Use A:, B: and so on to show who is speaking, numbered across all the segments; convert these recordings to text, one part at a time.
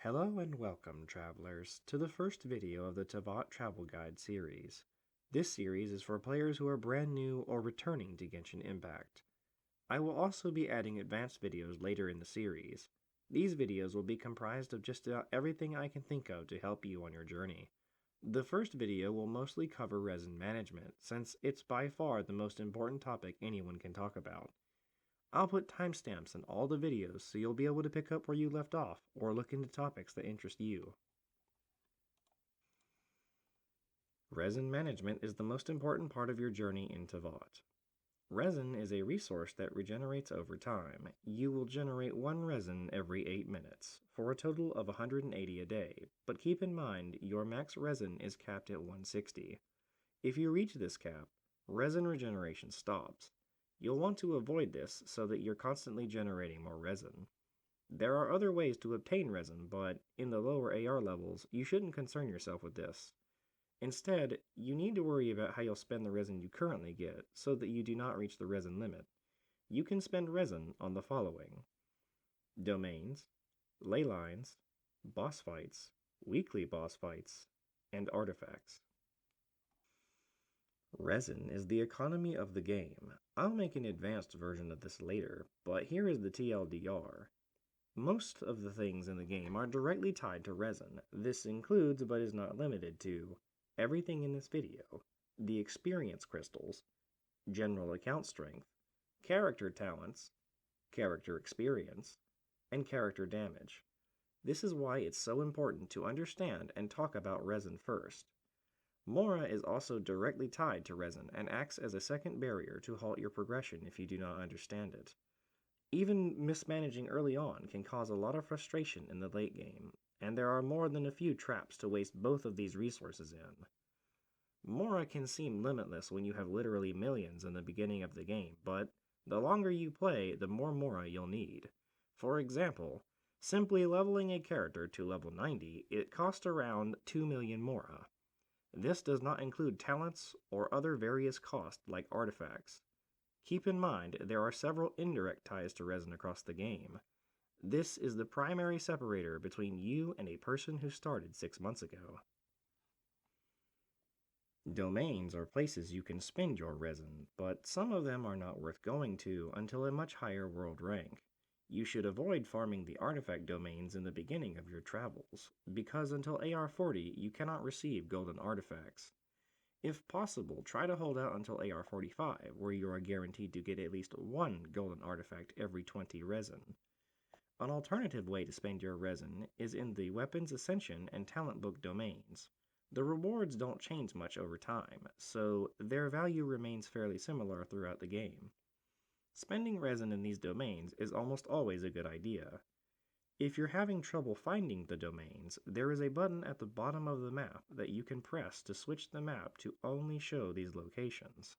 A: Hello and welcome, travelers, to the first video of the Teyvat Travel Guide series. This series is for players who are brand new or returning to Genshin Impact. I will also be adding advanced videos later in the series. These videos will be comprised of just about everything I can think of to help you on your journey. The first video will mostly cover resin management, since it's by far the most important topic anyone can talk about. I'll put timestamps in all the videos so you'll be able to pick up where you left off or look into topics that interest you. Resin management is the most important part of your journey in Teyvat. Resin is a resource that regenerates over time. You will generate one resin every 8 minutes, for a total of 180 a day, but keep in mind your max resin is capped at 160. If you reach this cap, resin regeneration stops. You'll want to avoid this so that you're constantly generating more resin. There are other ways to obtain resin, but in the lower AR levels, you shouldn't concern yourself with this. Instead, you need to worry about how you'll spend the resin you currently get so that you do not reach the resin limit. You can spend resin on the following: domains, ley lines, boss fights, weekly boss fights, and artifacts. Resin is the economy of the game. I'll make an advanced version of this later, but here is the TLDR. Most of the things in the game are directly tied to resin. This includes, but is not limited to, everything in this video: the experience crystals, general account strength, character talents, character experience, and character damage. This is why it's so important to understand and talk about resin first. Mora is also directly tied to resin and acts as a second barrier to halt your progression if you do not understand it. Even mismanaging early on can cause a lot of frustration in the late game, and there are more than a few traps to waste both of these resources in. Mora can seem limitless when you have literally millions in the beginning of the game, but the longer you play, the more Mora you'll need. For example, simply leveling a character to level 90, it costs around 2 million Mora. This does not include talents or other various costs like artifacts. Keep in mind, there are several indirect ties to resin across the game. This is the primary separator between you and a person who started 6 months ago. Domains are places you can spend your resin, but some of them are not worth going to until a much higher world rank. You should avoid farming the artifact domains in the beginning of your travels, because until AR 40 you cannot receive golden artifacts. If possible, try to hold out until AR 45, where you are guaranteed to get at least one golden artifact every 20 resin. An alternative way to spend your resin is in the Weapons Ascension and Talent Book domains. The rewards don't change much over time, so their value remains fairly similar throughout the game. Spending resin in these domains is almost always a good idea. If you're having trouble finding the domains, there is a button at the bottom of the map that you can press to switch the map to only show these locations.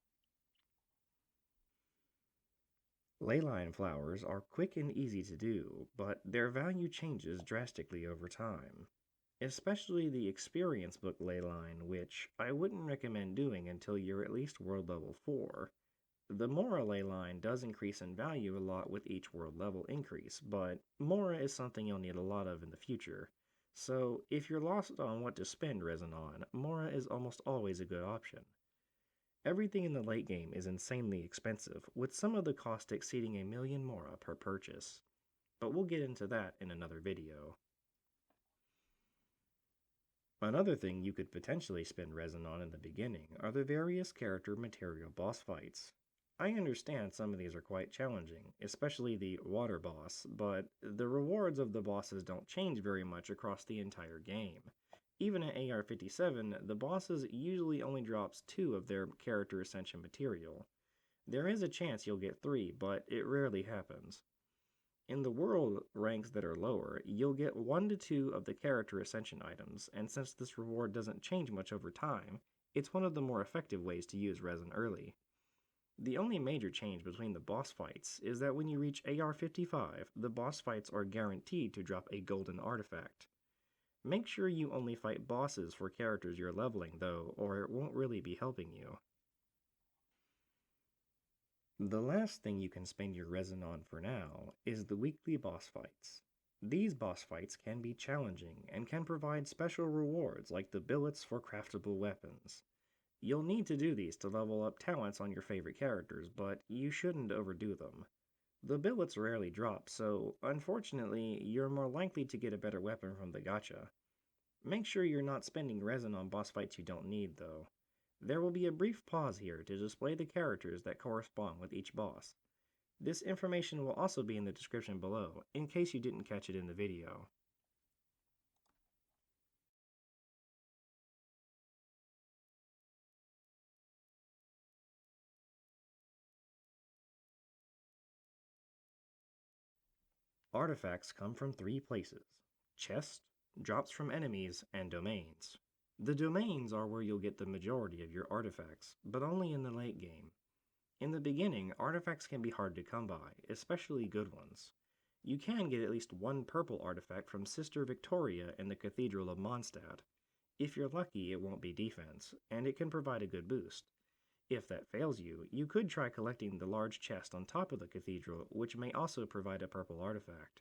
A: Leyline flowers are quick and easy to do, but their value changes drastically over time. Especially the experience book leyline, which I wouldn't recommend doing until you're at least world level 4. The Mora ley line does increase in value a lot with each world level increase, but Mora is something you'll need a lot of in the future. So if you're lost on what to spend resin on, Mora is almost always a good option. Everything in the late game is insanely expensive, with some of the cost exceeding 1 million Mora per purchase. But we'll get into that in another video. Another thing you could potentially spend resin on in the beginning are the various character material boss fights. I understand some of these are quite challenging, especially the water boss, but the rewards of the bosses don't change very much across the entire game. Even at AR 57, the bosses usually only drops 2 of their character ascension material. There is a chance you'll get 3, but it rarely happens. In the world ranks that are lower, you'll get 1 to 2 of the character ascension items, and since this reward doesn't change much over time, it's one of the more effective ways to use resin early. The only major change between the boss fights is that when you reach AR 55, the boss fights are guaranteed to drop a golden artifact. Make sure you only fight bosses for characters you're leveling though, or it won't really be helping you. The last thing you can spend your resin on for now is the weekly boss fights. These boss fights can be challenging and can provide special rewards like the billets for craftable weapons. You'll need to do these to level up talents on your favorite characters, but you shouldn't overdo them. The billets rarely drop, so unfortunately, you're more likely to get a better weapon from the gacha. Make sure you're not spending resin on boss fights you don't need, though. There will be a brief pause here to display the characters that correspond with each boss. This information will also be in the description below, in case you didn't catch it in the video. Artifacts come from three places: chests, drops from enemies, and domains. The domains are where you'll get the majority of your artifacts, but only in the late game. In the beginning, artifacts can be hard to come by, especially good ones. You can get at least one purple artifact from Sister Victoria in the Cathedral of Mondstadt. If you're lucky, it won't be defense, and it can provide a good boost. If that fails you, you could try collecting the large chest on top of the cathedral, which may also provide a purple artifact.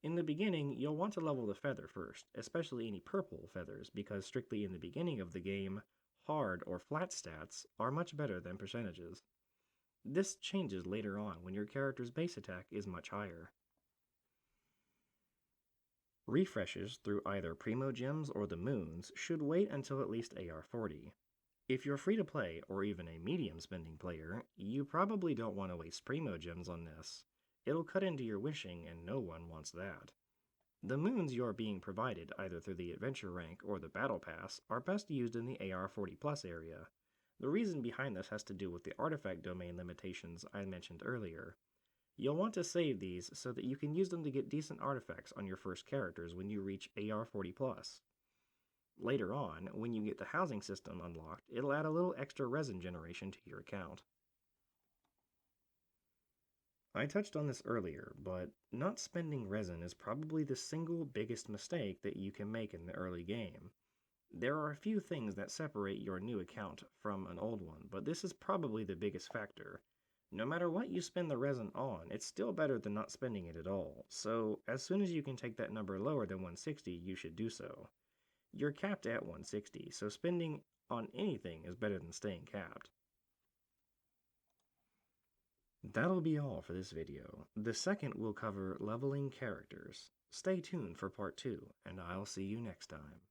A: In the beginning, you'll want to level the feather first, especially any purple feathers, because strictly in the beginning of the game, hard or flat stats are much better than percentages. This changes later on when your character's base attack is much higher. Refreshes through either Primo Gems or the Moons should wait until at least AR40. If you're free to play or even a medium spending player, you probably don't want to waste Primo Gems on this. It'll cut into your wishing and no one wants that. The moons you're being provided either through the adventure rank or the battle pass are best used in the AR40 plus area. The reason behind this has to do with the artifact domain limitations I mentioned earlier. You'll want to save these so that you can use them to get decent artifacts on your first characters when you reach AR40 plus. Later on, when you get the housing system unlocked, it'll add a little extra resin generation to your account. I touched on this earlier, but not spending resin is probably the single biggest mistake that you can make in the early game. There are a few things that separate your new account from an old one, but this is probably the biggest factor. No matter what you spend the resin on, it's still better than not spending it at all, so as soon as you can take that number lower than 160, you should do so. You're capped at 160, so spending on anything is better than staying capped. That'll be all for this video. The second will cover leveling characters. Stay tuned for part 2, and I'll see you next time.